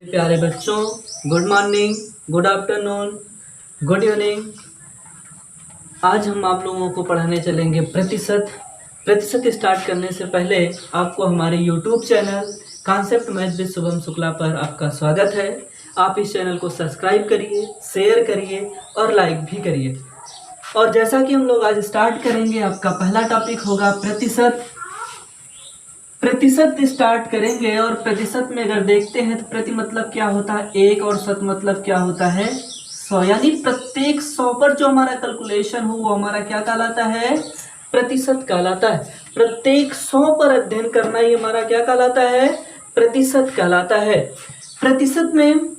प्यारे बच्चों, good morning, good afternoon, good evening. आज हम आप लोगों को पढ़ाने चलेंगे प्रतिशत। प्रतिशत स्टार्ट करने से पहले आपको हमारे YouTube channel concept math with Shubham Shukla पर आपका स्वागत है। आप इस चैनल को सब्सक्राइब करिए, शेयर करिए और लाइक भी करिए। और जैसा कि हम लोग आज स्टार्ट करेंगे, आपका पहला टॉपिक होगा प्रतिशत। प्रतिशत स्टार्ट करेंगे और प्रतिशत में अगर देखते हैं तो प्रति मतलब क्या होता है एक और शत मतलब क्या होता है 100। यानी प्रत्येक 100 पर जो हमारा कैलकुलेशन हो वो हमारा क्या कहलाता है, प्रतिशत कहलाता है। प्रत्येक 100 पर अध्ययन करना ये हमारा क्या कहलाता है, प्रतिशत कहलाता है। प्रतिशत में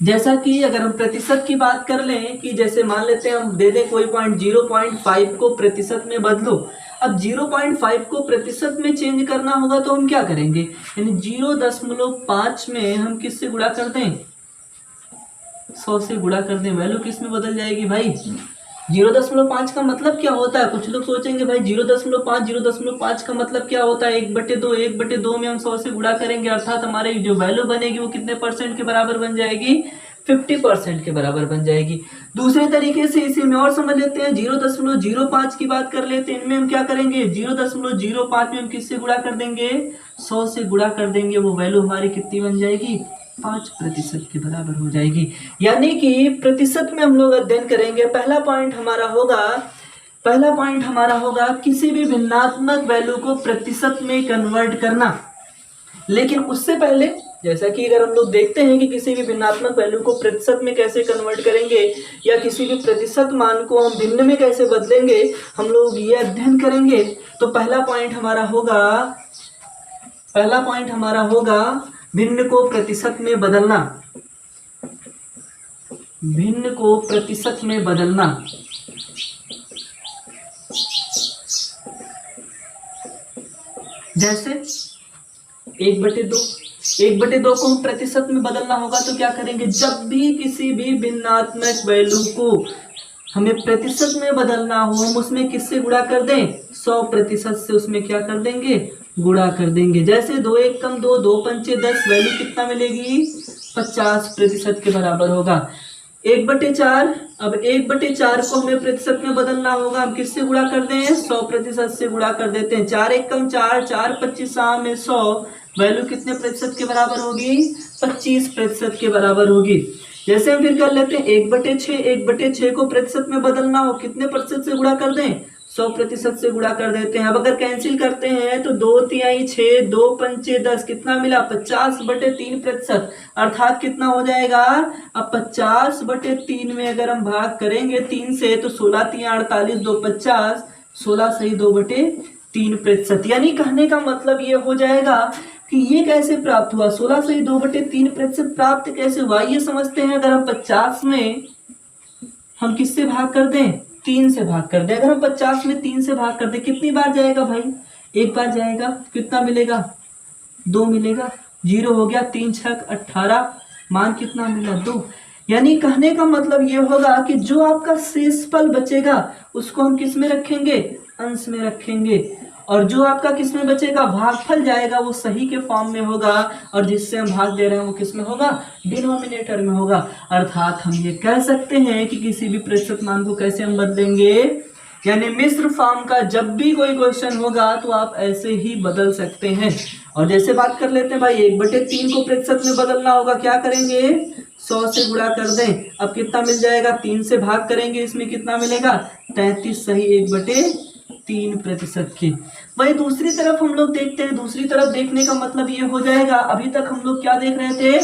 जैसा कि अगर हम प्रतिशत की बात कर लें कि जैसे मान लेते हैं हम दे दें कोई पॉइंट 0.5 को प्रतिशत में बदलो। अब 0.5 को प्रतिशत में चेंज करना होगा तो हम क्या करेंगे, यानी 0.5 में हम किससे गुणा कर दें, 100 से गुणा कर दें। वैल्यू किस में बदल जाएगी भाई, 0.5 का मतलब क्या होता है। कुछ लोग सोचेंगे भाई 0.5 का मतलब क्या होता है, 1/2 1/2 में हम 100 से गुणा करेंगे, अर्थात हमारे जो वैल्यू बनेगी वो कितने परसेंट के बराबर बन जाएगी, 50% के बराबर बन जाएगी। दूसरे तरीके से इसे में और समझ लेते हैं, 0.05 की बात कर लेते हैं। इनमें हम क्या करेंगे, 0.05 में हम किससे गुणा कर देंगे, 100 से गुणा कर देंगे। वो वैल्यू हमारी कितनी बन जाएगी, 5% के बराबर हो जाएगी। यानी कि प्रतिशत में हम लोग अध्ययन करेंगे। पहला पॉइंट हमारा होगा किसी भी भिन्नात्मक वैल्यू को प्रतिशत में कन्वर्ट करना। लेकिन उससे पहले जैसा कि अगर हम लोग देखते हैं कि किसी भी भिन्नात्मक वैल्यू को प्रतिशत में कैसे कन्वर्ट करेंगे या किसी भी प्रतिशत मान को हम भिन्न में कैसे बदलेंगे, हम लोग ये अध्ययन करेंगे। तो पहला पॉइंट हमारा होगा भिन्न को प्रतिशत में बदलना। भिन्न को प्रतिशत में बदलना। जैसे 1/2 को हम प्रतिशत में बदलना होगा तो क्या करेंगे, जब भी किसी भी भिन्नात्मक वैल्यू को हमें प्रतिशत में बदलना हो हम उसमें किससे गुणा कर दें, 100% से उसमें क्या कर देंगे, गुणा कर देंगे। जैसे 2 1 कम 2, 2 पंचे 10, वैल्यू कितना मिलेगी, 50% के बराबर होगा। 1/4, अब 1/4 को हमें प्रतिशत में बदलना होगा, हम किससे गुणा कर दें, 100% से गुणा कर देते हैं। 4 1 कम 4, 4 25 में 100, वैल्यू कितने प्रतिशत के बराबर होगी, 25% के बराबर होगी। जैसे हम फिर कर लेते हैं 1/6 को प्रतिशत में बदलना हो कितने प्रतिशत से गुणा कर दें, 100% से गुणा कर देते हैं। अब अगर कैंसिल करते हैं तो 2 3 6, 2 पंचे 10, कितना मिला, 50/3%, अर्थात कितना हो जाएगा, अब 50/3 में अगर हम भाग करेंगे 3 से तो 16 3 48, 2 50, 16 सही 2/3%। यानी कहने का मतलब ये हो जाएगा कि ये कैसे प्राप्त हुआ, 16 सही 2/3% प्राप्त कैसे हुआ, ये समझते हैं। अगर हम 50 में हम किससे भाग कर दें, 3 से भाग कर दें। अगर हम 50 में 3 से भाग कर दें कितनी बार जाएगा भाई, एक बार जाएगा, कितना मिलेगा, 2 मिलेगा, 0 हो गया, 3 6 18, मान कितना मिला, 2। यानी कहने का मतलब ये होगा कि जो आपका शेषफल बचेगा उसको हम किस में रखेंगे, अंश में रखेंगे, और जो आपका किस में बचेगा, भागफल जाएगा, वो सही के फॉर्म में होगा, और जिससे हम भाग दे रहे हैं वो किस में होगा, डिनोमिनेटर में होगा। अर्थात हम ये कह सकते हैं कि किसी भी प्रतिशत मान को कैसे हम बदलेंगे, यानी मिश्र फॉर्म का जब भी कोई क्वेश्चन होगा तो आप ऐसे ही बदल सकते हैं। और जैसे बात कर लेते हैं भाई 1/3 को प्रतिशत में बदलना होगा, क्या करेंगे, 100 से गुणा कर दें। अब कितना मिल जाएगा, 3 से भाग करेंगे, इसमें कितना मिलेगा, 33 सही 1/3% की। वही दूसरी तरफ हम लोग देखते हैं, दूसरी तरफ देखने का मतलब ये हो जाएगा, अभी तक हम लोग क्या देख रहे थे,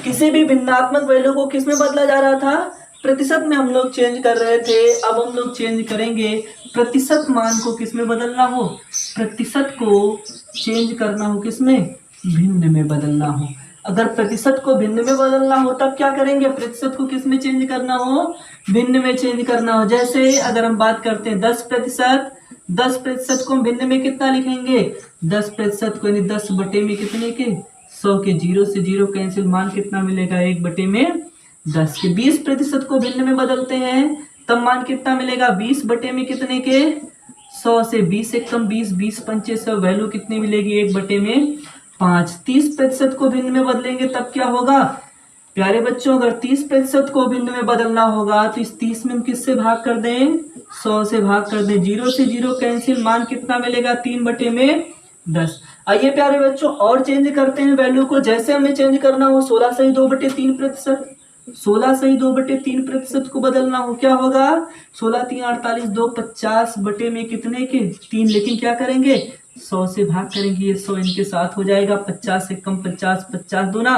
किसी भी भिन्नात्मक वैल्यू को किस में बदला जा रहा था, प्रतिशत में हम लोग चेंज कर रहे थे। अब हम लोग चेंज करेंगे प्रतिशत मान को किस में बदलना हो, प्रतिशत को चेंज करना हो किस में, भिन्न में बदलना हो। अगर प्रतिशत को भिन्न में बदलना हो तब क्या करेंगे, प्रतिशत को किस में चेंज करना हो, भिन्न में चेंज करना हो। जैसे अगर हम बात करते हैं 10% को हम भिन्न में कितना लिखेंगे, 10% को, यानी 10 बटे में कितने के, 100 के, 0 से 0 कैंसिल, मान कितना मिलेगा, 1/10 के। 20% को भिन्न में बदलते हैं तब मान कितना मिलेगा, 20 बटे में कितने के, 100 से 20 1 कम 20, 20 पंचे 100, वैल्यू कितनी मिलेगी, 1/10 5। 30% को भिन्न में बदलेंगे तब क्या होगा प्यारे बच्चों, अगर 30% को भिन्न में बदलना होगा तो इस 30 में हम किससे भाग कर दें, 100 से भाग कर दें। 0 से 0 कैंसिल, मान कितना मिलेगा 3/10। आइए प्यारे बच्चों और चेंज करते हैं वैल्यू को। जैसे हमें चेंज करना हो 16 सही 2/3%, 16 सही 2/3% को बदलना हो क्या होगा, 16 3 48 2 50 बटे में कितने के 3, लेकिन क्या करेंगे 100 से भाग करेंगे, ये 100 इनके साथ हो जाएगा, 50 से कम 50, 50 दूना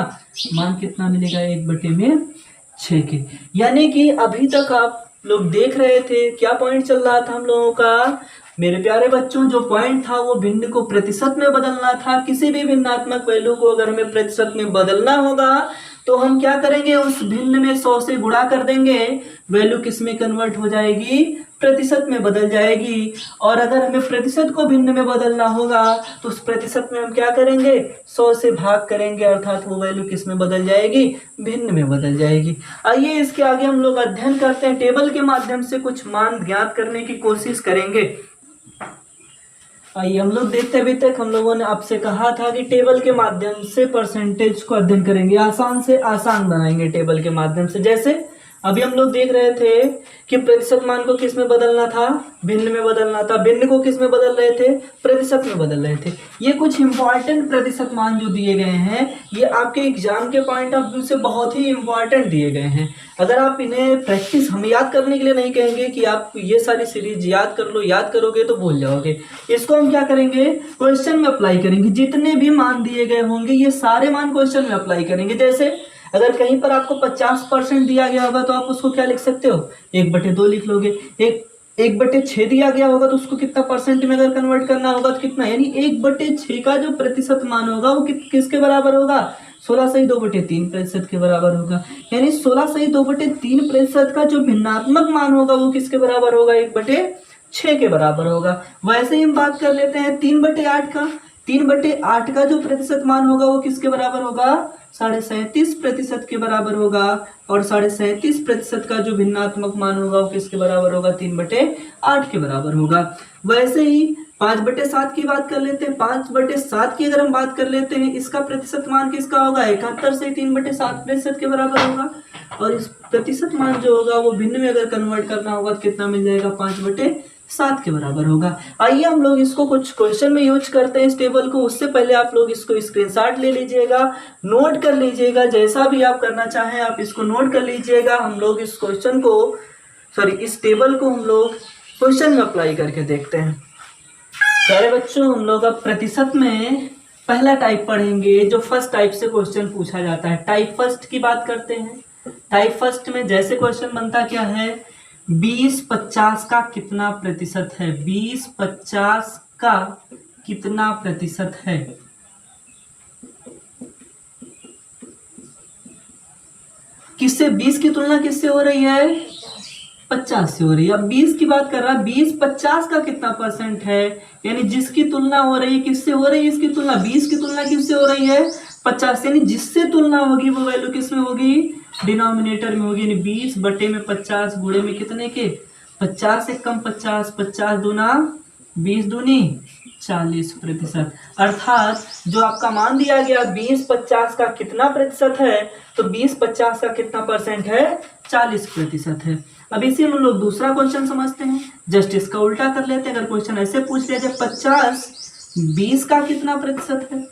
मान कितना मिलेगा 1/6 के। यानी कि अभी तक आप लोग देख रहे थे क्या पॉइंट चल रहा था हम लोगों का मेरे प्यारे बच्चों, जो पॉइंट था वो भिन्न को प्रतिशत में बदलना था। किसी भी भिन्नात्मक वैल्यू को अगर हमें प्रतिशत में बदलना होगा तो हम क्या करेंगे, उस भिन्न में 100 से गुणा कर देंगे, वैल्यू किस में कन्वर्ट हो जाएगी, प्रतिशत में बदल जाएगी। और अगर हमें प्रतिशत को भिन्न में बदलना होगा तो उस प्रतिशत में हम क्या करेंगे, 100 से भाग करेंगे, अर्थात वो वैल्यू किस में बदल जाएगी, भिन्न में बदल जाएगी। आइए इसके आगे हम लोग अध्ययन करते हैं, टेबल के माध्यम से कुछ मान ज्ञात करने की कोशिश करेंगे। आइए हम लोग देखते, अभी तक हम लोगों ने आपसे कहा था कि टेबल के माध्यम से परसेंटेज को अध्ययन करेंगे, आसान से आसान बनाएंगे टेबल के माध्यम से। जैसे अभी हम लोग देख रहे थे कि प्रतिशत मान को किस में बदलना था, भिन्न में बदलना था, भिन्न को किस में बदल रहे थे, प्रतिशत में बदल रहे थे। ये कुछ इंपॉर्टेंट प्रतिशत मान जो दिए गए हैं ये आपके एग्जाम के पॉइंट ऑफ व्यू से बहुत ही इंपॉर्टेंट दिए गए हैं। अगर आप इन्हें प्रैक्टिस, हम याद करने के लिए नहीं कहेंगे कि आप ये सारी सीरीज याद कर लो, याद करोगे तो भूल जाओगे। इसको हम क्या करेंगे, क्वेश्चन में अप्लाई करेंगे। जितने भी मान दिए गए होंगे ये सारे मान क्वेश्चन में अप्लाई करेंगे। जैसे अगर कहीं पर आपको 50% दिया गया होगा तो आप उसको क्या लिख सकते हो, 1/2 लिख लोगे। 1/6 दिया गया होगा तो उसको कितना परसेंट में अगर कन्वर्ट करना होगा तो कितना, यानी 1/6 का जो प्रतिशत मान होगा वो किसके बराबर होगा, 16 सही 2/3% के बराबर होगा। यानी 16 सही 2/3% का जो भिन्नात्मक मान होगा वो किसके बराबर होगा, 1/6 के बराबर होगा। वैसे ही हम बात कर लेते हैं 3/8 का। 3/8 का जो प्रतिशत मान होगा वो किसके बराबर होगा, 37.5% के बराबर होगा। और 37.5% का जो भिन्नात्मक मान होगा वो किसके बराबर होगा, 3/8 के बराबर होगा। वैसे ही 5/7 की बात कर लेते हैं। 5/7 की अगर हम बात कर लेते हैं, इसका प्रतिशत मान किसका होगा, 71 से 3/7% के बराबर होगा। और इस प्रतिशत मान जो होगा वो भिन्न में अगर कन्वर्ट करना होगा तो कितना मिल जाएगा, 5/7 के बराबर होगा। आइए हम लोग इसको कुछ क्वेश्चन में यूज करते हैं इस टेबल को। उससे पहले आप लोग इसको स्क्रीनशॉट ले लीजिएगा, नोट कर लीजिएगा, जैसा भी आप करना चाहें आप इसको नोट कर लीजिएगा। हम लोग इस क्वेश्चन को, इस टेबल को हम लोग क्वेश्चन में अप्लाई करके देखते हैं। प्यारे बच्चों, हम लोग अब प्रतिशत में पहला टाइप पढ़ेंगे जो फर्स्ट टाइप से क्वेश्चन पूछा जाता है। टाइप फर्स्ट की बात करते हैं। टाइप फर्स्ट में जैसे क्वेश्चन बनता क्या है, 20-50 का कितना प्रतिशत है, 20-50 का कितना प्रतिशत है। किससे, 20 की तुलना किससे हो रही है, 50 से हो रही है। अब 20 की बात कर रहा है, 20-50 का कितना परसेंट है, यानी जिसकी तुलना हो रही है, किससे हो रही है इसकी तुलना, 20 की तुलना किससे हो रही है, 50। यानी जिससे तुलना होगी वो वैल्यू किस में होगी, डिनोमिनेटर में होगी। यानी 20/50 गुणे में कितने के, 50 से कम 50, 50 दूना 20 दूनी 40%। अर्थात जो आपका मान दिया गया 20-50 का कितना प्रतिशत है, तो 20-50 का कितना परसेंट है, 40% है। अब इसी हम लोग दूसरा क्वेश्चन समझते हैं। जस्ट इसका उल्टा कर लेते हैं। अगर क्वेश्चन ऐसे पूछ लिया जाए 50-20 का कितना प्रतिशत है,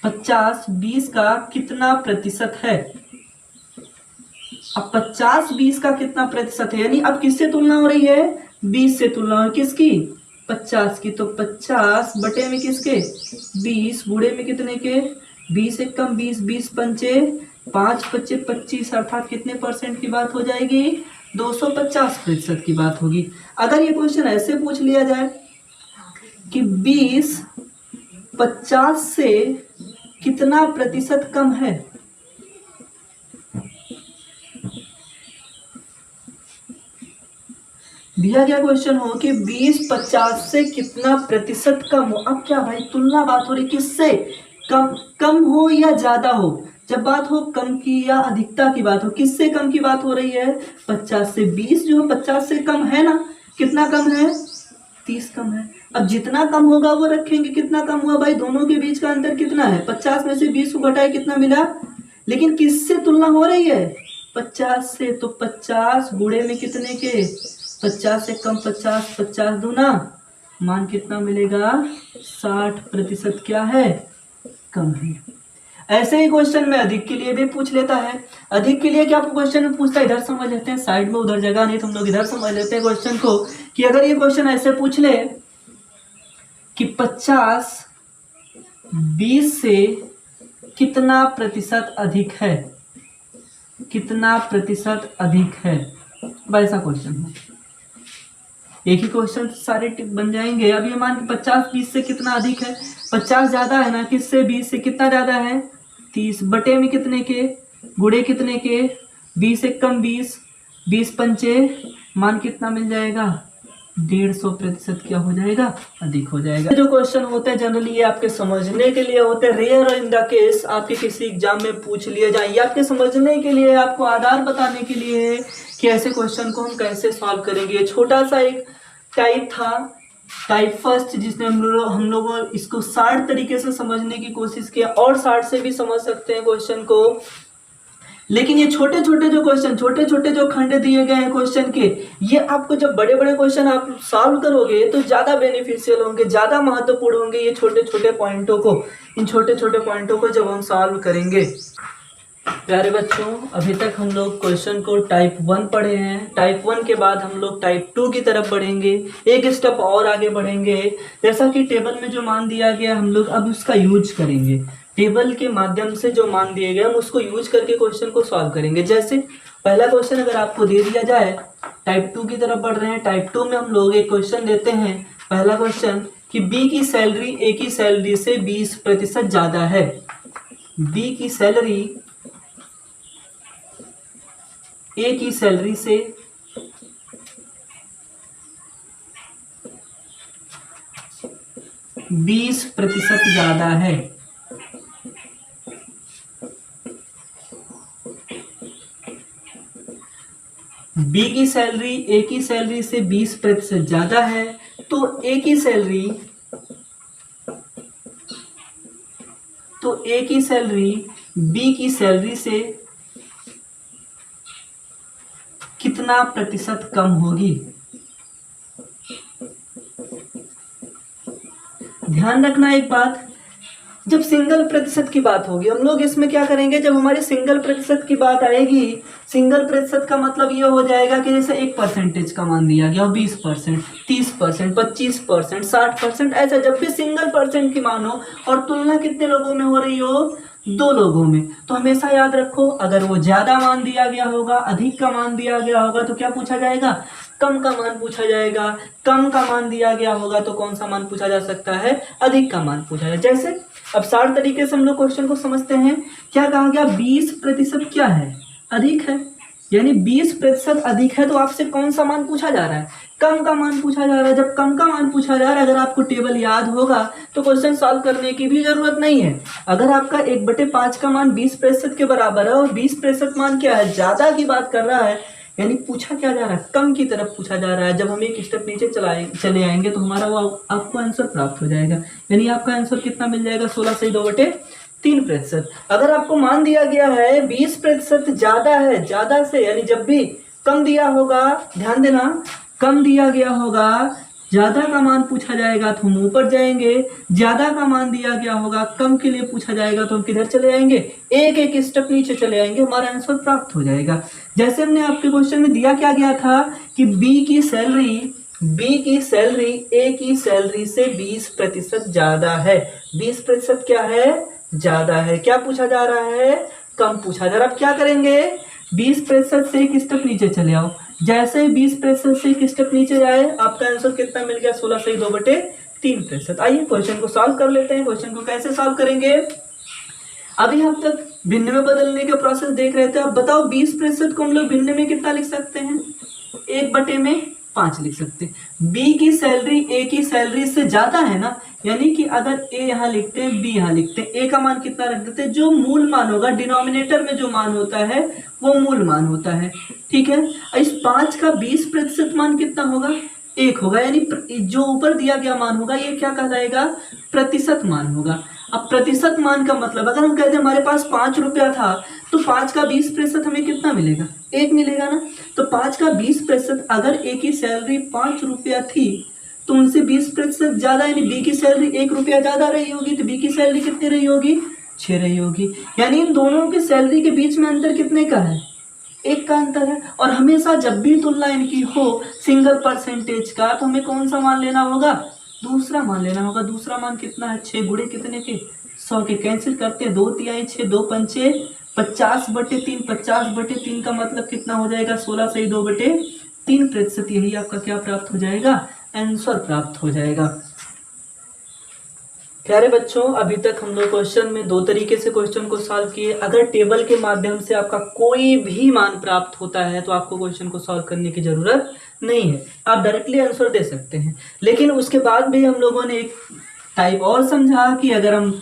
50-20 का कितना प्रतिशत है। अब 50-20 का कितना प्रतिशत है, यानी अब किससे तुलना हो रही है, 20 से तुलना हो, किसकी, 50 की। तो 50 बटे में किसके, 20 गुणे में कितने के, 20 एक कम 20, 20 पंचे 5 बच्चे 25, अर्थात कितने परसेंट की बात हो जाएगी, 250% की बात होगी। अगर ये क्वेश्चन ऐसे पूछ लिया जाए कि 20 50 से कितना प्रतिशत कम है, दिया गया क्वेश्चन हो कि 20-50 से कितना प्रतिशत कम हो। अब क्या भाई, तुलना बात हो रही किससे, कम हो या ज्यादा हो। जब बात हो कम की या अधिकता की बात हो, किससे कम की बात हो रही है, 50 से। 20 जो 50 से कम है ना, कितना कम है, 30 कम है। अब जितना कम होगा वो रखेंगे। कितना कम हुआ भाई, दोनों के बीच का अंतर कितना है, 50 में से 20 को घटाए कितना मिला, लेकिन किससे तुलना हो रही है, 50 से। तो 50 गुणे में कितने के, 50 से कम 50, 50 दूना, मान कितना मिलेगा, 60% क्या है, कम है। ऐसे ही क्वेश्चन में अधिक के लिए भी पूछ लेता है। अधिक के लिए क्या क्वेश्चन में पूछता है, इधर समझ लेते हैं, साइड में उधर जगह नहीं तो हम लोग इधर समझ लेते हैं क्वेश्चन को, कि अगर ये क्वेश्चन ऐसे पूछ ले कि 50 20 से कितना प्रतिशत अधिक है, कितना प्रतिशत अधिक है, वैसा क्वेश्चन हो। एक ही क्वेश्चन सारे टिक बन जाएंगे। अब ये मान 50 20 से कितना अधिक है, 50 ज्यादा है ना, किससे, 20 से। कितना ज्यादा है, 30, बटे में कितने के, गुणे कितने के, 20 से कम 20, 20 पंचे, मान कितना मिल जाएगा, 150% क्या हो जाएगा, अधिक हो जाएगा। जो क्वेश्चन होते हैं जनरली ये आपके समझने के लिए होते हैं, रेयर इन द केस आपके किसी एग्जाम में पूछ लिए जाए, ये आपके समझने के लिए, आपको आधार बताने के लिए है कि ऐसे क्वेश्चन को हम कैसे सॉल्व करेंगे। छोटा सा एक टाइप था, टाइप फर्स्ट, जिसने हम लोगों इसको 60 तरीके से समझने की कोशिश किया, और 60 से भी समझ सकते हैं क्वेश्चन को। लेकिन ये छोटे छोटे जो क्वेश्चन, छोटे छोटे जो खंड दिए गए हैं क्वेश्चन के, ये आपको जब बड़े बड़े क्वेश्चन आप सॉल्व करोगे तो ज्यादा बेनिफिशियल होंगे, ज्यादा महत्वपूर्ण होंगे ये छोटे छोटे पॉइंटों को, इन छोटे छोटे पॉइंटों को जब हम सॉल्व करेंगे। प्यारे बच्चों, अभी तक हम लोग क्वेश्चन को टाइप 1 पढ़े हैं। टाइप 1 के बाद हम लोग टाइप 2 की तरफ बढ़ेंगे, एक स्टेप और आगे बढ़ेंगे। जैसा कि टेबल में जो मान दिया गया हम लोग अब उसका यूज करेंगे, टेबल के माध्यम से जो मान दिए गए हम उसको यूज करके क्वेश्चन को सॉल्व करेंगे। जैसे पहला क्वेश्चन अगर आपको दे दिया जाए, टाइप 2 की तरफ बढ़ रहे हैं। टाइप 2 में हम लोग एक क्वेश्चन लेते हैं, पहला क्वेश्चन कि बी की सैलरी ए की सैलरी से 20% ज्यादा है। बी की सैलरी ए की सैलरी से 20% ज्यादा है। बी की सैलरी ए की सैलरी से 20% ज्यादा है, तो ए की सैलरी बी की सैलरी से कितना प्रतिशत कम होगी। ध्यान रखना एक बात, जब सिंगल प्रतिशत की बात होगी हम लोग इसमें क्या करेंगे, जब हमारी सिंगल प्रतिशत की बात आएगी, सिंगल प्रतिशत का मतलब ये हो जाएगा कि जैसे 1% का मान दिया गया, 20%, 30%, 25%, 60%, ऐसा जब भी सिंगल परसेंट की मान हो और तुलना कितने लोगों में हो रही हो, 2 लोगों में, तो हमेशा याद रखो अगर वो ज्यादा मान दिया गया होगा, अधिक का मान दिया गया होगा तो क्या पूछा जाएगा, कम का मान पूछा जाएगा। कम का मान दिया गया होगा तो कौन सा मान पूछा जा सकता है, अधिक का मान पूछा जाए। जैसे अब 60 तरीके से हम लोग क्वेश्चन को समझते हैं। क्या कहा गया, 20% क्या है, अधिक है, यानी 20% अधिक है, तो आपसे कौन सा मान पूछा जा रहा है, कम का मान पूछा जा रहा है। जब कम का मान पूछा जा रहा है, अगर आपको टेबल याद होगा तो क्वेश्चन सॉल्व करने की भी जरूरत नहीं है। अगर आपका 1/5 का मान 20% के बराबर है और 20% मान क्या है, ज्यादा की बात कर रहा है, यानी पूछा क्या जा रहा है, कम की तरफ पूछा जा रहा है। जब हम एक स्टेप नीचे चले आएंगे तो हमारा वो आपको आंसर प्राप्त हो जाएगा, यानी आपका आंसर कितना मिल जाएगा, 16 से 2/3%। अगर आपको मान दिया गया है 20% ज्यादा है, ज्यादा से, यानी जब भी कम दिया होगा, ध्यान देना, कम दिया गया होगा, ज्यादा का मान पूछा जाएगा तो हम ऊपर जाएंगे, ज्यादा का मान दिया गया होगा, कम के लिए पूछा जाएगा तो हम किधर चले आएंगे, एक एक स्टेप नीचे चले आएंगे, हमारा आंसर प्राप्त हो जाएगा। जैसे हमने आपके क्वेश्चन में दिया क्या गया था कि बी की सैलरी ए की सैलरी से 20% ज्यादा है। 20% क्या है, ज्यादा है। क्या पूछा जा रहा है, कम पूछा जा रहा है। अब क्या करेंगे, 20% से एक स्टेप नीचे चले आओ। जैसे ही 20% से एक स्टेप नीचे जाए, आपका आंसर कितना मिल गया, 16 से 2/3%। आइए क्वेश्चन को सॉल्व कर लेते हैं। क्वेश्चन को कैसे सॉल्व करेंगे, अभी हम तक भिन्न में बदलने का प्रोसेस देख रहे थे। अब बताओ 20% को हम लोग भिन्न में कितना लिख सकते हैं, 1/5 लिख सकते हैं। बी की सैलरी ए की सैलरी से ज्यादा है ना, यानी कि अगर ए यहाँ लिखते हैं, बी यहाँ लिखते हैं, ए का मान कितना रख देते हैं, जो मूल मान होगा, डिनोमिनेटर में जो मान होता है वो मूल मान होता है, ठीक है। इस 5 का 20% मान कितना होगा, 1 होगा, यानी जो ऊपर दिया गया मान होगा ये क्या कहलाएगा, प्रतिशत मान होगा। अब प्रतिशत मान का मतलब अगर हम कहते हैं हमारे पास 5 रुपया था तो 5 का 20% हमें कितना मिलेगा, 1 मिलेगा ना। तो 5 का 20% अगर ए की सैलरी 5 रुपया थी तो उनसे 20% ज्यादा, यानी बी की सैलरी 1 रुपया ज्यादा रही होगी, तो बी की सैलरी कितनी रही होगी, 6 रही होगी। यानी इन दोनों की सैलरी के बीच में अंतर कितने का है, 1 का अंतर है। और हमेशा जब भी तुलना इनकी हो सिंगल परसेंटेज का तो हमें कौन सा मान लेना होगा, दूसरा मान लेना होगा। दूसरा मान कितना है, 6 गुणे कितने के, 100 के। कैंसिल करते हैं, 2 तिहाई 6, 2 पंचे 50/3, 50/3 का मतलब कितना हो जाएगा, 16 सही 2/3%। यही आपका क्या प्राप्त हो जाएगा, आंसर प्राप्त हो जाएगा। प्यारे बच्चों, अभी तक हम लोग क्वेश्चन में 2 तरीके से क्वेश्चन को सॉल्व किए। अगर टेबल के माध्यम से आपका कोई भी मान प्राप्त होता है तो आपको क्वेश्चन को सॉल्व करने की जरूरत नहीं है, आप डायरेक्टली आंसर दे सकते हैं। लेकिन उसके बाद भी हम लोगों ने एक टाइप और समझा कि अगर हम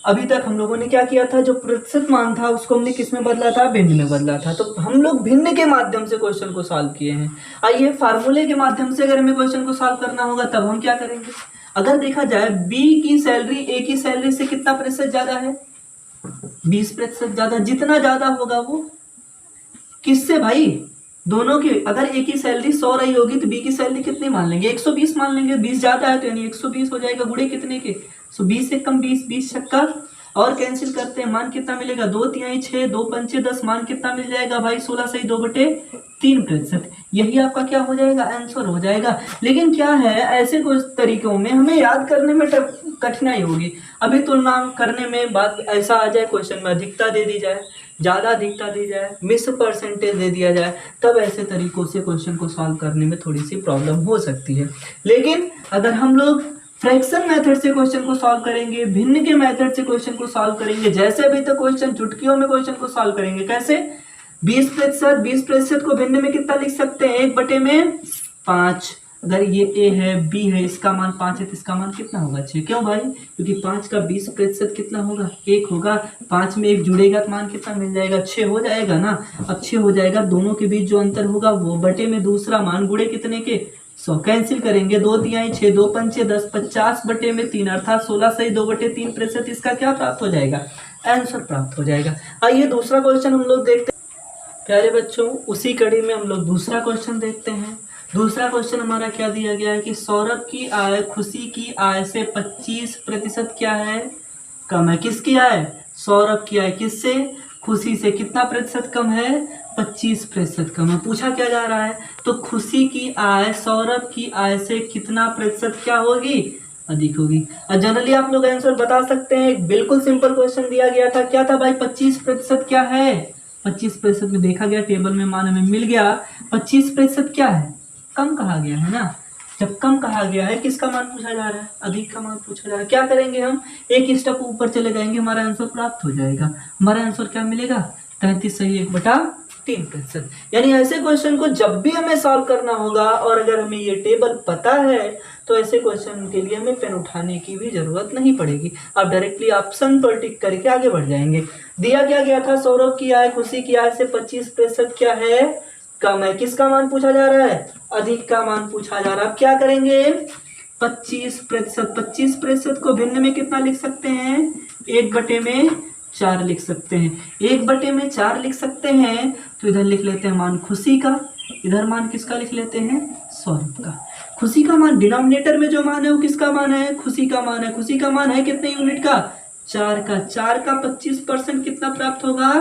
अभी तक हम लोगों ने क्या किया था, जो प्रतिशत मान था उसको हमने किस में बदला था, भिन्न में बदला था। तो हम लोग भिन्न के माध्यम से क्वेश्चन को सॉल्व किए हैं। आइए फार्मूले के माध्यम से अगर हमें क्वेश्चन को सॉल्व करना होगा तब हम क्या करेंगे। अगर देखा जाए बी की सैलरी ए की सैलरी से कितना प्रतिशत ज्यादा है, 20% ज्यादा। जितना ज्यादा होगा वो किससे भाई, दोनों की। अगर ए की सैलरी 100 रही होगी तो बी की सैलरी कितनी मान लेंगे, 120 मान लेंगे। 20 ज्यादा है तो यानी 120 हो जाएगा, गुणे कितने के, 20 से कम 20, 20 छक्का और कैंसिल करते हैं, मान कितना मिलेगा, 2 तिहाई 6, 2 पंचे 10, मान कितना मिल जाएगा भाई, 16 सही 2/3%। यही आपका क्या हो जाएगा, आंसर हो जाएगा। लेकिन क्या है, ऐसे कुछ तरीकों में हमें याद करने में कठिनाई होगी। अभी तुलना करने में बात ऐसा आ जाए, क्वेश्चन में अधिकता दे दी जाए, ज्यादा अधिकता दी जाए, मिस परसेंटेज दे दिया जाए, तब ऐसे तरीकों से क्वेश्चन को सॉल्व करने में थोड़ी सी प्रॉब्लम हो सकती है। लेकिन अगर हम लोग फ्रैक्शन मेथड से क्वेश्चन को सॉल्व करेंगे, भिन्न के मेथड से क्वेश्चन को सॉल्व करेंगे, जैसे अभी तक क्वेश्चन चुटकियों में क्वेश्चन को सॉल्व करेंगे। कैसे, 20% को भिन्न में कितना लिख सकते हैं, 1/5। अगर ये ए है, बी है, इसका मान 5 है तो इसका मान कितना होगा, 6। क्यों भाई, क्योंकि 5 का 20% कितना होगा, 1 होगा। 5 में 1 जुड़ेगा तो मान कितना मिल जाएगा, 6 हो जाएगा ना। अब 6 हो जाएगा, दोनों के बीच जो अंतर होगा वो बटे में दूसरा मान गुणे कितने के, 100। कैंसिल करेंगे, 2 तिहाई 6, 2 पंचे 10, 50/3 अर्थात 16 सही 2/3%। इसका क्या प्राप्त हो जाएगा, आंसर प्राप्त हो जाएगा। आइए दूसरा क्वेश्चन हम लोग देखते हैं। प्यारे बच्चों, उसी कड़ी में हम लोग दूसरा क्वेश्चन देखते हैं। दूसरा क्वेश्चन हमारा क्या दिया गया है कि सौरभ की आय खुशी की आय से 25% क्या है, कम है। किसकी आय, सौरभ की आय किससे, खुशी से कितना प्रतिशत कम है, 25% कम है। पूछा क्या जा रहा है, तो खुशी की आय सौरभ की आय से कितना प्रतिशत क्या होगी, अधिक होगी। और जनरली आप लोग आंसर बता सकते हैं, बिल्कुल सिंपल क्वेश्चन दिया गया था, क्या था भाई, 25% क्या है, 25% में देखा गया टेबल में मान हमें मिल गया, 25% क्या है, कम कहा गया है ना। जब कम कहा गया है, किसका मान पूछा जा रहा है, अधिक का मान पूछा जा रहा है। क्या करेंगे, हम एक स्टेप ऊपर चले जाएंगे, हमारा आंसर प्राप्त हो जाएगा। हमारा आंसर क्या मिलेगा, 33 सही 1/3%। यानी ऐसे क्वेश्चन को जब भी हमें सॉल्व करना होगा और अगर हमें ये टेबल पता है तो ऐसे क्वेश्चन के लिए हमें पेन उठाने की भी जरूरत नहीं पड़ेगी। आप डायरेक्टली ऑप्शन पर टिक करके आगे बढ़ जाएंगे। दिया क्या गया था, सौरभ की आय खुशी की आय से 25% क्या है, कम है। किसका मान पूछा जा रहा है, अधिक का मान पूछा जा रहा है। अब क्या करेंगे, 25% को भिन्न में कितना लिख सकते हैं, 1/4 लिख सकते हैं। 1/4 लिख सकते हैं तो इधर लिख लेते हैं मान खुशी का, इधर मान किसका लिख लेते हैं, सौरभ का। खुशी का मान डिनोमिनेटर में जो मान है वो किसका मान है, खुशी का मान है। खुशी का मान है कितने यूनिट का, 4 का। 4 का 25% कितना प्राप्त होगा,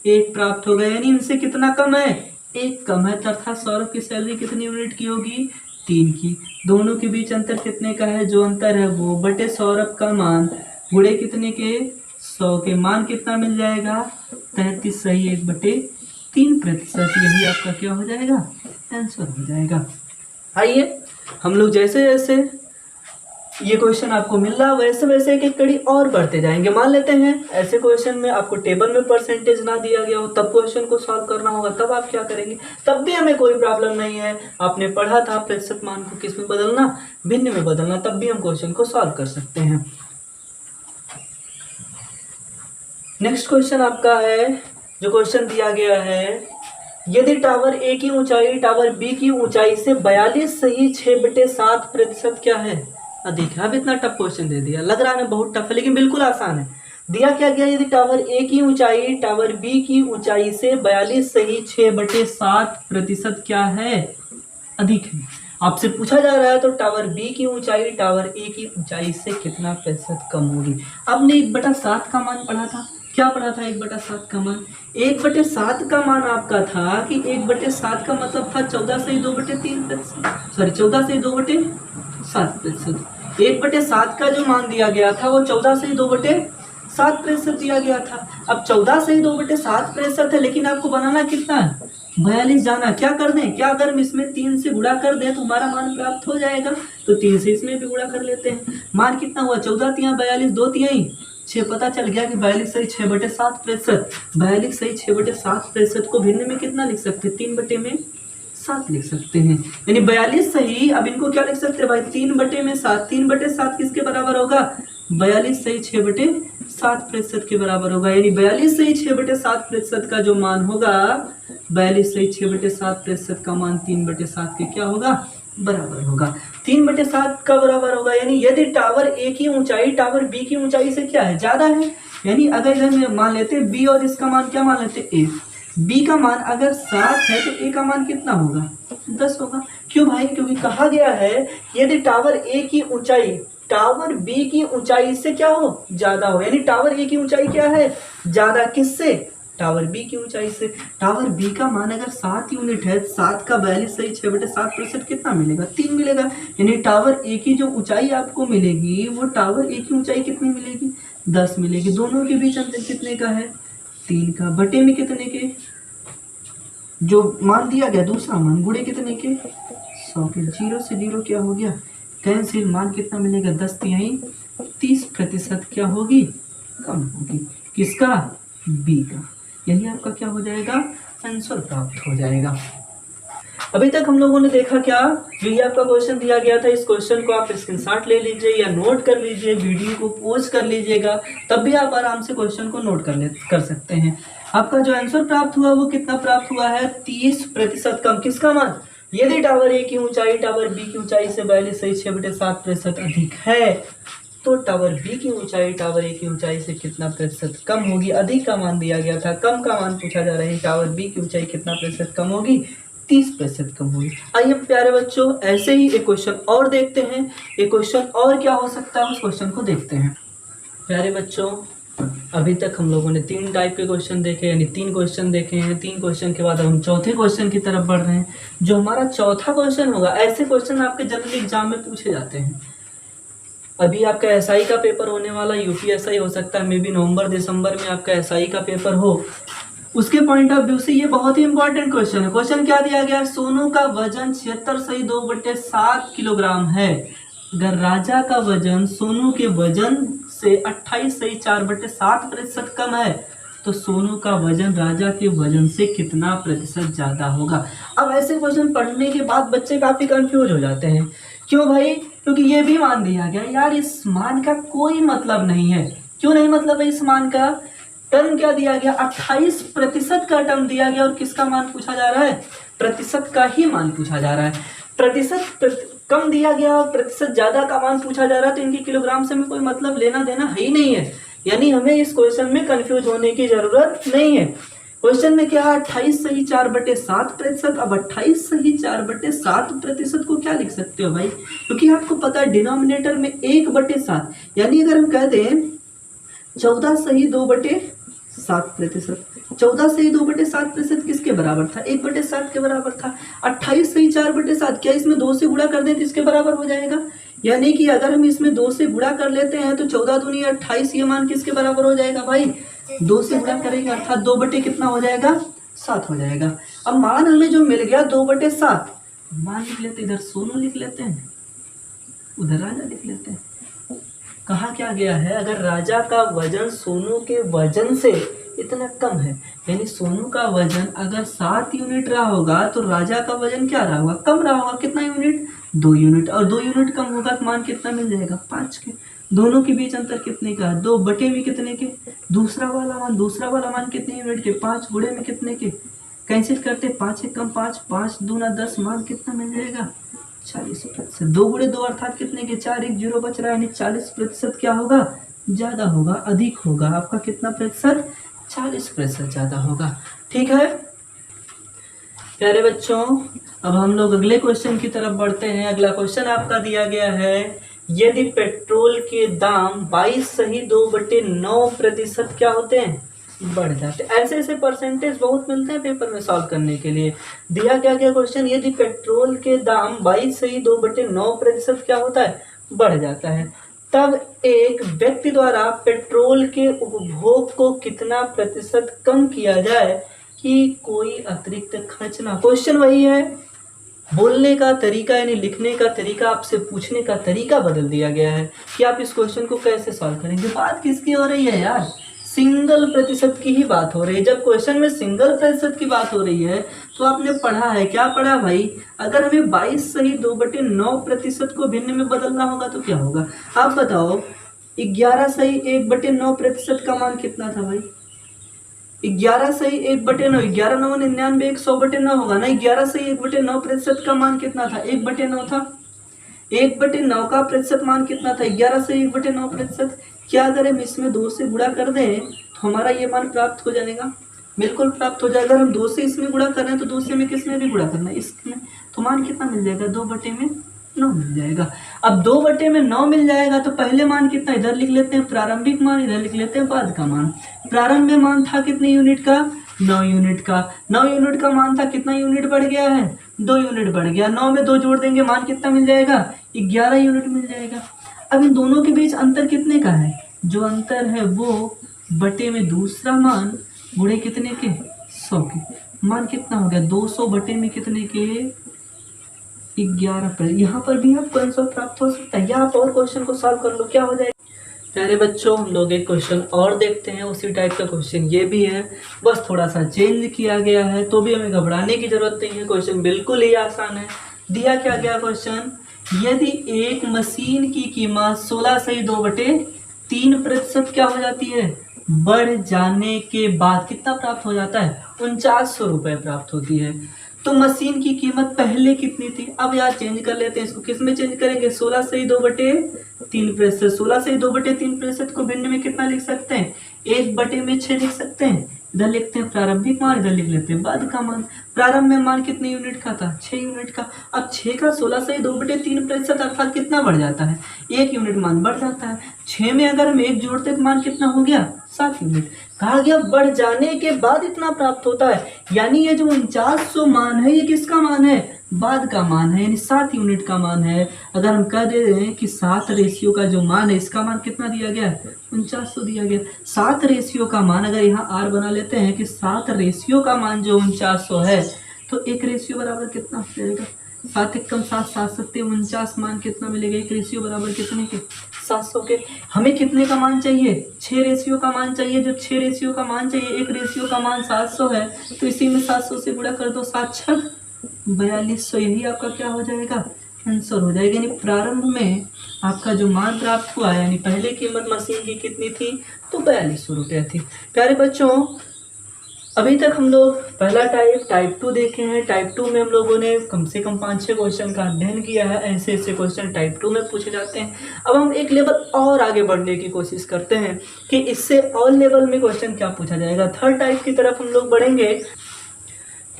1 प्राप्त होगा। यानी इनसे कितना कम है, 1 कम है। अर्थात सौरभ की सैलरी कितनी यूनिट की होगी, 3 की। दोनों के बीच अंतर कितने का है, जो अंतर है वो बटे सौरभ का मान गुणे कितने के, 100 के। मान कितना मिल जाएगा, 33 सही 1/3%। यही आपका क्या हो जाएगा, आंसर हो जाएगा। आइए हम लोग जैसे जैसे ये क्वेश्चन आपको मिल रहा वैसे वैसे एक एक कड़ी और बढ़ते जाएंगे। मान लेते हैं ऐसे क्वेश्चन में आपको टेबल में परसेंटेज ना दिया गया हो, तब क्वेश्चन को सॉल्व करना होगा, तब आप क्या करेंगे, तब भी हमें कोई प्रॉब्लम नहीं है। आपने पढ़ा था प्रतिशत मान को किस में बदलना, भिन्न में बदलना, तब भी हम क्वेश्चन को सॉल्व कर सकते हैं। नेक्स्ट क्वेश्चन आपका है, जो क्वेश्चन दिया गया है यदि टावर ए की ऊंचाई टावर बी की ऊंचाई से 42 सही 6/7% क्या है, अधिक है। अब इतना टफ क्वेश्चन दे दिया, लग रहा है बहुत टफ है लेकिन बिल्कुल आसान है। दिया क्या गया, यदि टावर ए की ऊंचाई टावर बी की ऊंचाई से 42 सही 6/7% क्या है, अधिक है। आपसे पूछा जा रहा है तो टावर बी की ऊंचाई टावर ए की ऊंचाई से कितना प्रतिशत कम होगी। आपने 1/7 का मान पढ़ा था, क्या पढ़ा था 1/7 का मान? 1/7 का मान आपका था कि 1/7 का मतलब था 14 से 2/3%, सॉरी 14 से 2/7%। 1/7 का जो मान दिया गया था वो 14 से 2/7% दिया गया था। अब 14 से 2/7% है, लेकिन आपको बनाना कितना है, 42 जाना। क्या कर दें, क्या अगर हम इसमें 3 से गुणा कर दें तो हमारा मान प्राप्त हो जाएगा, तो 3 से इसमें भी गुणा कर लेते हैं। मान कितना हुआ, 14 तिया 42, 2 तिहाई 6, पता चल गया कि 42 सही 6/7%। 42 सही 6/7% को भिन्न में कितना लिख सकते हैं, 3/7 लिख सकते हैं। यानी 42 सही, अब इनको क्या लिख सकते हैं भाई, 3/7। 3/7 किसके बराबर होगा, 42 सही 6/7% के बराबर होगा। यानी 42 सही 6/7% का जो मान होगा, 42 सही 6/7% का मान 3/7 के क्या होगा, बराबर होगा। 3/7 का बराबर होगा। यानी यदि टावर ए की ऊंचाई टावर बी की ऊंचाई से क्या है, ज्यादा है। यानी अगर इधर मान लेते हैं बी और इसका मान क्या मान लेते हैं, ए। बी का मान अगर 7 है तो ए का मान कितना होगा, 10 होगा। क्यों भाई, क्योंकि कहा गया है यदि टावर ए की ऊंचाई टावर बी की ऊंचाई से क्या हो, ज्यादा हो। यानी टावर ए की ऊंचाई क्या है, ज्यादा, किससे, टावर बी की ऊंचाई से। टावर बी का मान अगर 7 यूनिट है, 7 का 42 सही 6/7% कितना मिलेगा, 3 मिलेगा। यानी टावर ए की जो ऊंचाई आपको मिलेगी वो टावर ए की ऊंचाई कितनी मिलेगी, 10 मिलेगी। दोनों के बीच अंतर कितने का है, 3 का, बटे में कितने के, जो मान दिया गया दूसरा मान गुणे कितने के, 100 के। 0 से 0 क्या हो गया, कैंसिल। मान कितना मिलेगा, 10 तिहाई 30% क्या होगी, कम होगी। किसका, बी का। यही आपका क्या हो जाएगा, आंसर प्राप्त हो जाएगा। अभी तक हम लोगों ने देखा क्या, जो ये आपका क्वेश्चन दिया गया था, इस क्वेश्चन को आप स्क्रीनशॉट ले लीजिए या नोट कर लीजिए, वीडियो को पॉज कर लीजिएगा, तब भी आप आराम से क्वेश्चन को नोट कर सकते हैं। आपका जो आंसर प्राप्त हुआ वो कितना प्राप्त हुआ है, 30% कम। किसका मान, यदि टावर ए की ऊंचाई टावर बी की ऊंचाई से 42 सही 6/7% अधिक है तो टावर बी की ऊंचाई टावर ए की ऊंचाई से कितना प्रतिशत कम होगी। अधिक का मान दिया गया था, कम का मान पूछा जा रहा है, टावर बी की ऊंचाई कितना प्रतिशत कम होगी, 30% कम होगी। आइए प्यारे बच्चों, ऐसे ही एक क्वेश्चन और देखते हैं। एक क्वेश्चन और क्या हो सकता है, उस क्वेश्चन को देखते हैं। प्यारे बच्चों, अभी तक हम लोगों ने 3 टाइप के क्वेश्चन देखे, यानी 3 क्वेश्चन देखे हैं। 3 क्वेश्चन के बाद हम चौथे क्वेश्चन की तरफ बढ़ रहे हैं। जो हमारा चौथा क्वेश्चन होगा, ऐसे क्वेश्चन आपके जनरल एग्जाम में पूछे जाते हैं। अभी आपका एसआई का पेपर होने वाला, यूपीएसआई हो सकता है, मे बी नवंबर दिसंबर में आपका एसआई का पेपर हो। उसके पॉइंट ऑफ व्यू से ये बहुत ही इंपॉर्टेंट क्वेश्चन है। क्वेश्चन क्या दिया गया है, सोनू का वजन 76 सही 2/7 किलोग्राम है। अगर राजा का वजन सोनू के वजन से 28 सही 4/7% कम है तो सोनू का वजन राजा के वजन से कितना प्रतिशत ज्यादा होगा। अब ऐसे क्वेश्चन पढ़ने के बाद बच्चे काफी कंफ्यूज हो जाते हैं। क्यों भाई, क्योंकि ये भी मान दिया गया, यार इस मान का कोई मतलब नहीं है। क्यों नहीं मतलब है इस मान का, टर्म क्या दिया गया, 28% का टर्म दिया गया और किसका मान पूछा जा रहा है, प्रतिशत का ही मान पूछा जा रहा है। प्रतिशत कम दिया गया और प्रतिशत ज्यादा का मान पूछा जा रहा है, तो इनकी किलोग्राम से हमें कोई मतलब लेना देना है ही नहीं है। यानी हमें इस क्वेश्चन में कंफ्यूज होने की जरूरत नहीं है। क्वेश्चन में क्या है, 28 सही 4/7%। अब 28 सही 4/7% को क्या लिख सकते हो भाई, क्योंकि आपको पता है डिनोमिनेटर में 1/7, यानी अगर हम कह दें 14 सही 2/7%। 14 सही 2/7% किसके बराबर था, 1/7 के बराबर था। 28 सही 4/7, क्या इसमें 2 से गुणा कर दें तो इसके बराबर हो जाएगा। यानी कि अगर हम इसमें 2 से गुणा कर लेते हैं तो 14 दूनी 28, ये मान किसके बराबर हो जाएगा भाई, 2 से गुणा करेंगे अर्थात 2 बटे कितना हो जाएगा, 7 हो जाएगा। अब मान हमें जो मिल गया 2/7, मान लिख लेते, इधर सोनू लिख लेते हैं, उधर राजा लिख लेते हैं। कहा क्या गया है, अगर राजा का वजन सोनू के वजन से इतना कम है, यानी सोनू का वजन अगर 7 यूनिट रहा होगा तो राजा का वजन क्या रहा होगा, कम रहा होगा। कितना यूनिट, 2 यूनिट, और 2 यूनिट कम होगा तो मान कितना मिल जाएगा, 5 के। दोनों के बीच अंतर कितने का, 2 बटे में कितने के, दूसरा वाला मान कितने यूनिट के, 5 गुणे में कितने के, कैंसिल करते 5 एक कम 5, 5 दूना 10, मान कितना मिल जाएगा 40%। 2 गुणे 2 अर्थात कितने के 4, 1 जीरो बच रहा है, यानी 40% क्या होगा ज़्यादा होगा, अधिक होगा। आपका कितना प्रतिशत 40% ज़्यादा होगा। ठीक है प्यारे बच्चों, अब हम लोग अगले क्वेश्चन की तरफ बढ़ते हैं। अगला क्वेश्चन आपका दिया गया है, यदि पेट्रोल के दाम 22/9% क्या होते हैं बढ़ जाते हैं। ऐसे ऐसे परसेंटेज बहुत मिलते हैं पेपर में सॉल्व करने के लिए। दिया क्या क्या क्वेश्चन, यदि पेट्रोल के दाम 22/9% क्या होता है बढ़ जाता है, तब एक व्यक्ति द्वारा पेट्रोल के उपभोग को कितना प्रतिशत कम किया जाए कि कोई अतिरिक्त खर्च ना। क्वेश्चन वही है, बोलने का तरीका यानी लिखने का तरीका, आपसे पूछने का तरीका बदल दिया गया है कि आप इस क्वेश्चन को कैसे सॉल्व करेंगे। बात किसकी हो रही है यार, सिंगल प्रतिशत की ही बात हो रही है। जब क्वेश्चन में सिंगल प्रतिशत की बात हो रही है तो आपने पढ़ा है, क्या पढ़ा भाई, अगर हमें 22/2/9% को भिन्न में बदलना होगा तो क्या होगा। आप बताओ 11/1/9% का मान कितना था भाई, 11/1/9, 11 9 99, 100/9 होगा ना। 11/1/9% का मान कितना था 1/9 था। 1/9 का प्रतिशत मान कितना था 11/1/9%। क्या अगर हम इसमें 2 से गुणा कर दें तो हमारा ये मान प्राप्त हो जाएगा, बिल्कुल प्राप्त हो जाएगा। अगर हम 2 से इसमें गुणा कर रहे हैं तो 2 से हमें किसमें भी गुणा करना है इसमें, तो मान कितना मिल जाएगा 2/9 मिल जाएगा। अब 2/9 मिल जाएगा तो पहले मान कितना इधर लिख लेते हैं, प्रारंभिक मान इधर लिख लेते हैं, बाद का मान। प्रारंभ में मान था कितने यूनिट का 9 यूनिट का, 9 यूनिट का मान था, कितना यूनिट बढ़ गया है 2 यूनिट बढ़ गया। 9 में 2 जोड़ देंगे मान कितना मिल जाएगा 11 यूनिट मिल जाएगा। अब इन दोनों के बीच अंतर कितने का है, जो अंतर है वो बटे में दूसरा मान गुणे कितने के 100 के, मान कितना हो गया 200 बटे में कितने के 11 पर। यहाँ पर भी आपको आंसर प्राप्त हो सकता है, या आप और क्वेश्चन को सॉल्व कर लो, क्या हो जाएगा। प्यारे बच्चों, हम लोग एक क्वेश्चन और देखते हैं, उसी टाइप का क्वेश्चन ये भी है, बस थोड़ा सा चेंज किया गया है, तो भी हमें घबराने की जरूरत नहीं है, क्वेश्चन बिल्कुल ही आसान है। दिया क्या गया क्वेश्चन, यदि एक मशीन की कीमत 16/2/3% क्या हो जाती है बढ़ जाने के बाद कितना प्राप्त हो जाता है 4900 रुपये प्राप्त होती है। तो मशीन की कीमत पहले कितनी थी, अब यार चेंज कर लेते हैं इसको, किस में चेंज करेंगे 16/2/3%। 16/2/3% को भिन्न में कितना लिख सकते हैं 1/6 लिख सकते हैं। इधर लिखते हैं प्रारंभिक मान, इधर लिख लेते हैं बाद का मान। प्रारंभ में मान कितने यूनिट का था 6 यूनिट का। अब 6 का 16/2/3% अर्थात कितना बढ़ जाता है 1 यूनिट मान बढ़ जाता है। 6 में अगर हम 1 जोड़ते तो मान कितना हो गया 7 यूनिट। कहा गया बढ़ जाने के बाद इतना प्राप्त होता है, यानी ये जो 4900 मान है ये किसका मान है बाद का मान है, यानी 7 यूनिट का मान है। अगर हम कह दे रहे हैं कि 7 रेशियो का जो मान है इसका मान कितना दिया गया है 4900 दिया गया। 7 रेशियो का मान अगर यहाँ आर बना लेते हैं कि 7 रेशियो का मान जो 4900 है, तो 1 रेशियो बराबर कितना हो जाएगा 7 एक कम 7, 7 7 49, मान कितना मिलेगा 1 रेशियो बराबर कितने के 700 के। हमें कितने का मान चाहिए 6 रेशियो का मान चाहिए। जो 6 रेशियो का मान चाहिए, 1 रेशियो का मान 700 है, तो इसी में 700 से गुणा कर दो, 7 6 4200, यही आपका क्या हो जाएगा आंसर हो जाएगा। यानी प्रारंभ में आपका जो मान प्राप्त हुआ है, यानी पहले कीमत मशीन की कितनी थी तो 4200 रुपये थी। प्यारे बच्चों, अभी तक हम लोग पहला टाइप 2 देखे हैं। टाइप 2 में हम लोगों ने कम से कम 5-6 क्वेश्चन का अध्ययन किया है। ऐसे ऐसे क्वेश्चन टाइप 2 में पूछे जाते हैं। अब हम एक लेवल और आगे बढ़ने की कोशिश करते हैं कि इससे और लेवल में क्वेश्चन क्या पूछा जाएगा। थर्ड टाइप की तरफ हम लोग बढ़ेंगे।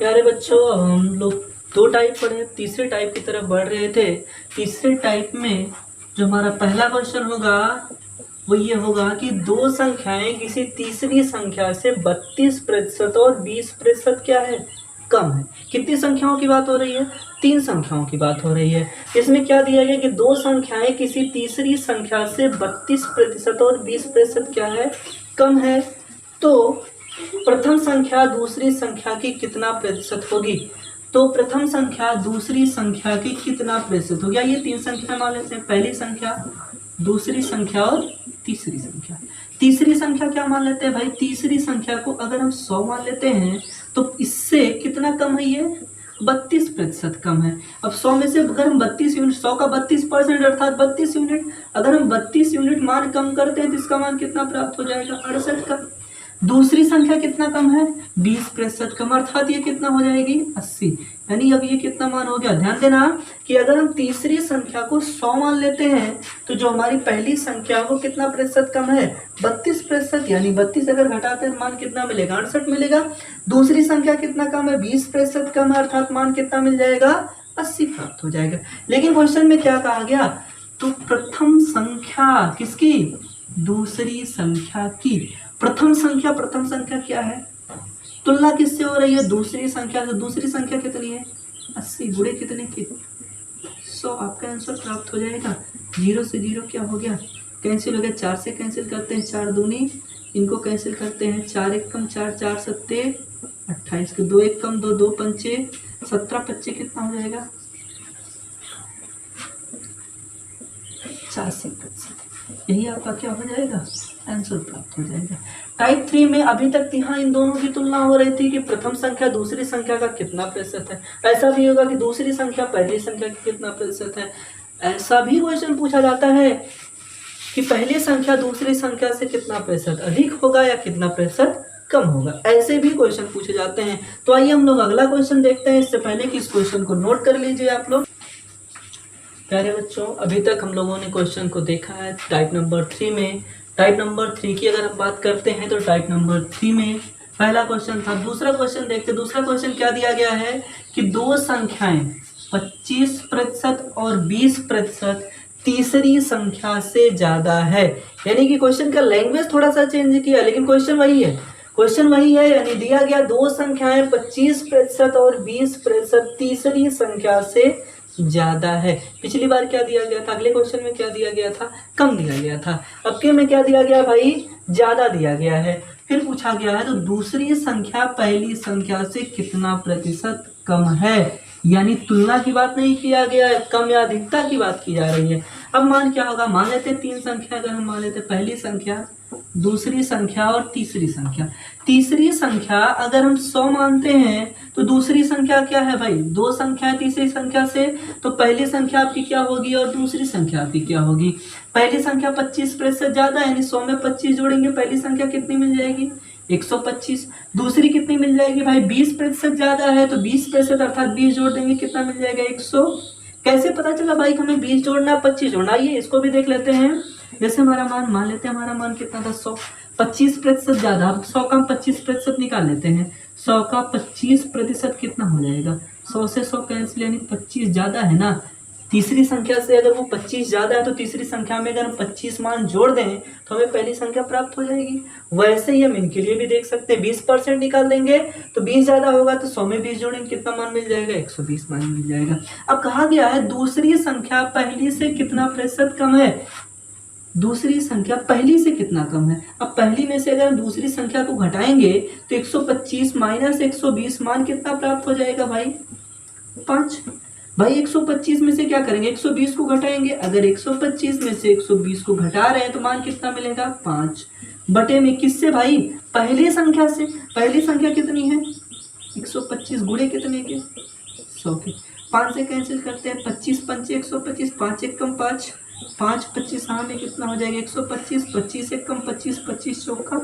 प्यारे बच्चों, अब हम लोग 2 टाइप पढ़े, तीसरे टाइप की तरफ बढ़ रहे थे। तीसरे टाइप में जो हमारा पहला क्वेश्चन होगा वो ये होगा कि 2 संख्याएं किसी तीसरी संख्या से 32% और 20% क्या है कम है। कितनी संख्याओं की बात हो रही है 3 संख्याओं की बात हो रही है। इसमें क्या दिया गया कि 2 संख्याएं किसी तीसरी संख्या से 32% और 20% क्या है कम है, तो प्रथम संख्या दूसरी संख्या की कितना प्रतिशत होगी। तो प्रथम संख्या दूसरी संख्या की कितना प्रतिशत हो गया, ये 3 संख्या मान लेते हैं, पहली संख्या दूसरी संख्या और तीसरी संख्या। तीसरी संख्या क्या मान लेते हैं भाई, तीसरी संख्या को अगर हम 100 मान लेते हैं तो इससे कितना कम है ये 32% कम है। अब 100 में से अगर हम 32 यूनिट, 100 का 32% अर्थात 32 यूनिट, अगर हम 32 यूनिट मान कम करते हैं तो इसका मान कितना प्राप्त हो जाएगा 68 का। दूसरी संख्या कितना कम है, 20% कम, अर्थात ये कितना हो जाएगी 80। यानी अब ये कितना मान हो गया, ध्यान देना कि अगर हम तीसरी संख्या को 100 मान लेते हैं तो जो हमारी पहली संख्या वो कितना प्रतिशत कम है, 32%। यानी 32 अगर घटाते हैं मान कितना मिलेगा, 68 मिलेगा। दूसरी संख्या कितना कम है, 20% कम है, अर्थात मान कितना मिल जाएगा, 80 प्राप्त हो जाएगा। लेकिन क्वेश्चन में क्या कहा गया, तो प्रथम संख्या किसकी, दूसरी संख्या की। प्रथम संख्या क्या है, तुलना किससे हो रही है, दूसरी संख्या से। दूसरी संख्या कितनी है, 80 गुणे कितने की, 100। आपका आंसर प्राप्त हो जाएगा। 0 से 0 क्या हो गया, कैंसिल हो गया। 4 से कैंसिल करते हैं, 4 दूनी, इनको कैंसिल करते हैं, 4 एक कम 4, 4 सत्ते 28 के 2 एक कम 2, 2 पंचे 17, 25 कितना हो जाएगा, 4%। यही आपका क्या हो जाएगा, आंसर प्राप्त हो जाएगा। टाइप 3 में अभी तक यहाँ इन दोनों की तुलना हो रही थी कि प्रथम संख्या दूसरी संख्या का कितना प्रतिशत है। ऐसा भी होगा कि दूसरी संख्या पहली संख्या का कितना प्रतिशत है। ऐसा भी क्वेश्चन पूछा जाता है कि पहली संख्या दूसरी संख्या से कितना प्रतिशत अधिक होगा या कितना प्रतिशत कम होगा। ऐसे भी क्वेश्चन पूछे जाते हैं। तो आइए हम लोग अगला क्वेश्चन देखते हैं। इससे पहले कि इस क्वेश्चन को नोट कर लीजिए आप लोग। प्यारे बच्चों, अभी तक हम लोगों ने क्वेश्चन को देखा है टाइप नंबर 3 में। टाइप नंबर 3 की अगर हम बात करते हैं तो टाइप नंबर 3 में पहला क्वेश्चन था। दूसरा क्वेश्चन देखते। दूसरा क्वेश्चन क्या दिया गया है कि दो संख्याएं 25% और 20% तीसरी संख्या से ज्यादा है। यानी कि क्वेश्चन का लैंग्वेज थोड़ा सा चेंज किया, लेकिन क्वेश्चन वही है। क्वेश्चन वही है, यानी दिया गया दो संख्याएं 25% और 20% तीसरी संख्या से ज्यादा है। पिछली बार क्या दिया गया था, अगले क्वेश्चन में क्या दिया गया था, कम दिया गया था। अब के में क्या दिया गया भाई, ज्यादा दिया गया है। फिर पूछा गया है तो दूसरी संख्या पहली संख्या से कितना प्रतिशत कम है। यानी तुलना की बात नहीं किया गया है, कम या अधिकता की बात की जा रही है। अब मान क्या होगा, मान लेते हैं 3 संख्या। अगर हम मान लेते हैं पहली संख्या, दूसरी संख्या और तीसरी संख्या। तीसरी संख्या अगर हम 100 मानते हैं तो दूसरी संख्या क्या है भाई, 2 संख्या है तीसरी संख्या से। तो पहली संख्या आपकी क्या होगी और दूसरी संख्या आपकी क्या होगी। पहली संख्या 25% ज्यादा, यानी 100 में 25 जोड़ेंगे, पहली संख्या कितनी मिल जाएगी, 125। दूसरी कितनी मिल जाएगी भाई, 20% ज्यादा है तो 20% अर्थात 20 जोड़ देंगे, कितना मिल जाएगा, 100। कैसे पता चला भाई हमें 20 जोड़ना 25 जोड़ना, ये इसको भी देख लेते हैं। जैसे हमारा मान मान लेते हैं, हमारा मान कितना था, 100। 25% ज्यादा, 100 का 25% निकाल लेते हैं। 100 का 25% कितना हो जाएगा, 100 से 100 कैंसिल, यानी 25 ज्यादा है ना। तीसरी संख्या से अगर वो 25 ज्यादा है तो तीसरी संख्या में अगर हम 25 मान जोड़ दें तो हमें पहली संख्या प्राप्त हो जाएगी। वैसे ही हम इनके लिए भी देख सकते हैं, 20% निकाल देंगे तो 20 ज्यादा होगा तो 100 में 20 जोड़ेंगे, कितना मान मिल जाएगा, 120 मान मिल जाएगा। अब कहा गया है दूसरी संख्या पहली से कितना प्रतिशत कम है। दूसरी संख्या पहली से कितना कम है। अब पहली में से अगर हम दूसरी संख्या को घटाएंगे तो 125 माइनस 120 मान कितना प्राप्त हो जाएगा भाई, 5। भाई 125 में से क्या करेंगे, 120 को घटाएंगे। अगर 125 में से 120 को घटा रहे हैं तो मान कितना मिलेगा, 5 बटे में किससे भाई, पहली संख्या से। पहली संख्या कितनी है, 125 गुणे कितने के, 100 के। 5 से कैंसिल करते हैं, 25 पंचे 125, 5 एक कम 5, 5 25 हाँ में कितना हो जाएगा, 125, 25 एक कम 25, 25 चौका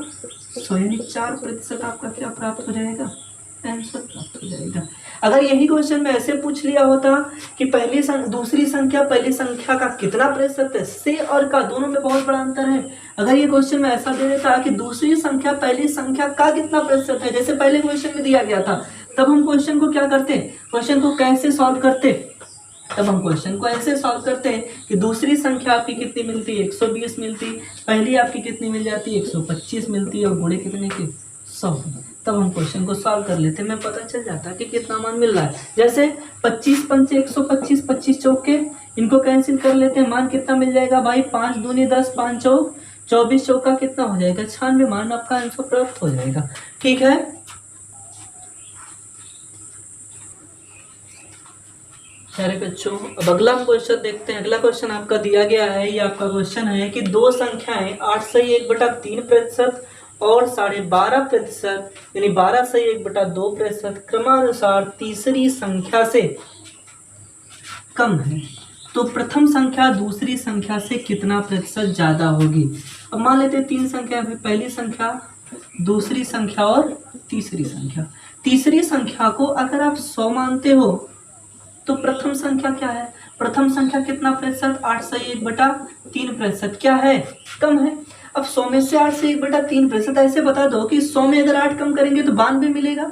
100, यानी 4% आपका क्या प्राप्त हो जाएगा, आंसर प्राप्त हो जाएगा। अगर यही क्वेश्चन में ऐसे पूछ लिया होता कि दूसरी संख्या पहली संख्या का कितना प्रतिशत है, से और का दोनों में बहुत बड़ा अंतर है। अगर ये क्वेश्चन में ऐसा दे देता कि दूसरी संख्या पहली संख्या का कितना प्रतिशत है, जैसे पहले क्वेश्चन में दिया गया था, तब हम क्वेश्चन को क्या करते, क्वेश्चन को कैसे सॉल्व करते, तब हम क्वेश्चन को ऐसे सॉल्व करते हैं कि दूसरी संख्या आपकी कितनी मिलती है, 120 मिलती, पहली आपकी कितनी मिल जाती है, 125 मिलती है और गुणे कितने की, 100। तब हम क्वेश्चन को सॉल्व कर लेते हैं, हमें पता चल जाता है कि कितना मान मिल रहा है। जैसे 25 पंचे 125, 25 चौके, इनको कैंसिल कर लेते हैं, मान कितना मिल जाएगा भाई, 5 दूनी 10, 5 चौक 24 चौका कितना हो जाएगा, 96 मान आपका आंसर प्राप्त हो जाएगा। ठीक है, प्यारे बच्चों, अब अगला हम क्वेश्चन देखते हैं। अगला क्वेश्चन आपका दिया गया है, ये आपका क्वेश्चन है कि दो संख्याएं 8/1/3% और 12.5% यानी 12/1/2% क्रमानुसार तीसरी संख्या से कम है, तो प्रथम संख्या दूसरी संख्या से कितना प्रतिशत ज्यादा होगी। अब मान लेते हैं 3 संख्या है, पहली संख्या दूसरी संख्या और तीसरी संख्या। तीसरी संख्या को अगर आप 100 मानते हो तो प्रथम संख्या क्या है? प्रथम संख्या कितना प्रतिशत? 8 से 1/3% क्या है? कम है। अब 100 में से 8 से 1/3%, ऐसे बता दो कि 100 में अगर 8 कम करेंगे तो 92 मिलेगा।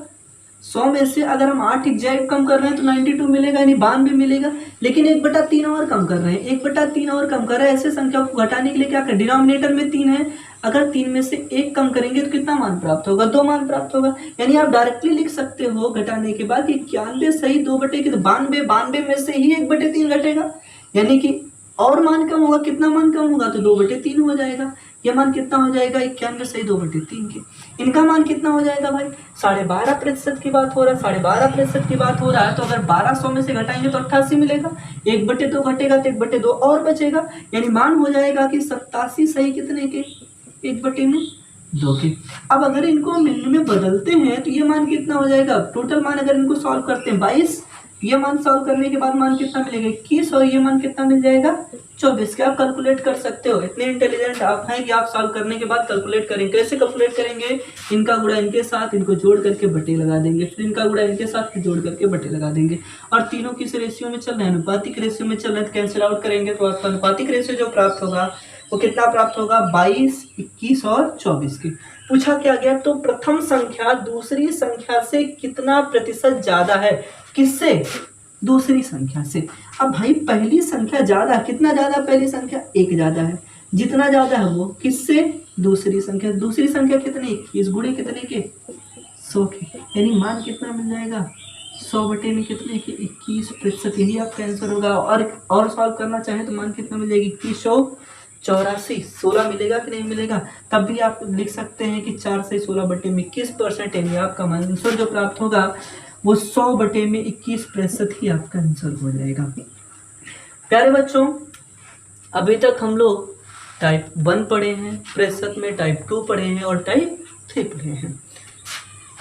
100 में से अगर हम 8 एग्जैक्ट कम कर रहे हैं तो 92 मिलेगा, यानी 92 मिलेगा। लेकिन 1/3 और कम कर रहे हैं, 1/3 और कम कर रहे हैं। ऐसे संख्या को घटाने के लिए क्या करें? डिनोमिनेटर में 3 है, अगर 3 में से 1 कम करेंगे तो कितना मान प्राप्त होगा? 2 मान प्राप्त होगा। यानी आप डायरेक्टली लिख सकते हो घटाने के बाद कि 91 सही 2/, तो 92 में से ही 1/3 घटेगा, यानी कि और मान कम होगा। कितना मान कम होगा? तो 2/3 हो जाएगा। यह मान कितना हो जाएगा? 91 सही 2/3 के। इनका मान कितना हो जाएगा भाई? 12.5% की बात हो रहा है, 12.5% की बात हो रहा है। तो अगर 1200 में से घटाएंगे तो 88 मिलेगा, 1/2 घटेगा तो 1/2 और बचेगा, यानी मान हो जाएगा कि 87 सही कितने के? 1/2 के। अब अगर इनको मिलने में बदलते हैं तो ये मान कितना हो जाएगा? टोटल मान अगर इनको सॉल्व करते हैं 22, ये मान सॉल्व करने के बाद मान कितना मिलेगा? 21, और ये मान कितना मिल जाएगा? 24 के। आप कैलकुलेट कर सकते हो, इतने इंटेलिजेंट आप हैं कि आप सॉल्व करने के बाद कैलकुलेट करेंगे। कैसे कैलकुलेट करेंगे? इनका गुणा इनके साथ, इनको जोड़ करके बटे लगा देंगे, फिर इनका गुणा इनके साथ, फिर जोड़ करके बटे लगा देंगे। और तीनों किस रेशियो में चल रहे हैं? अनुपातिक रेशियो में चल रहे हैं। तो कैंसिल आउट करेंगे तो आपका अनुपातिक रेशियो जो प्राप्त होगा वो कितना प्राप्त होगा? 22, 21 और 24 की। पूछा क्या गया? तो प्रथम संख्या दूसरी संख्या से कितना प्रतिशत ज्यादा है? किससे? दूसरी संख्या से। अब भाई पहली संख्या ज्यादा, कितना ज्यादा? पहली संख्या 1 ज्यादा है। जितना ज्यादा है वो किससे? दूसरी संख्या। दूसरी संख्या कितनी? 21 गुणे कितने के? 100 के। यानी मान कितना मिल जाएगा? 100 बटे में कितने के? 21%। यही आपका आंसर होगा। और सॉल्व करना चाहें तो मान कितना मिल जाएगी? 2184, 16 मिलेगा कि नहीं मिलेगा? तब भी आप लिख सकते हैं कि 4 से 16 बटे में 21%, यानी आपका आंसर जो प्राप्त होगा वो 100 बटे में 21% ही आपका आंसर हो जाएगा। प्यारे बच्चों, अभी तक हम लोग टाइप 1 पढ़े हैं प्रतिशत में, टाइप 2 पढ़े हैं और टाइप 3 पढ़े हैं।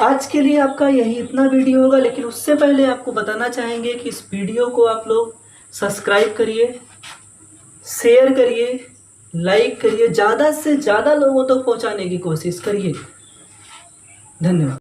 आज के लिए आपका यही इतना वीडियो होगा, लेकिन उससे पहले आपको बताना चाहेंगे कि इस वीडियो को आप लोग सब्सक्राइब करिए, शेयर करिए, लाइक करिए, ज़्यादा से ज़्यादा लोगों तक पहुंचाने की कोशिश करिए। धन्यवाद।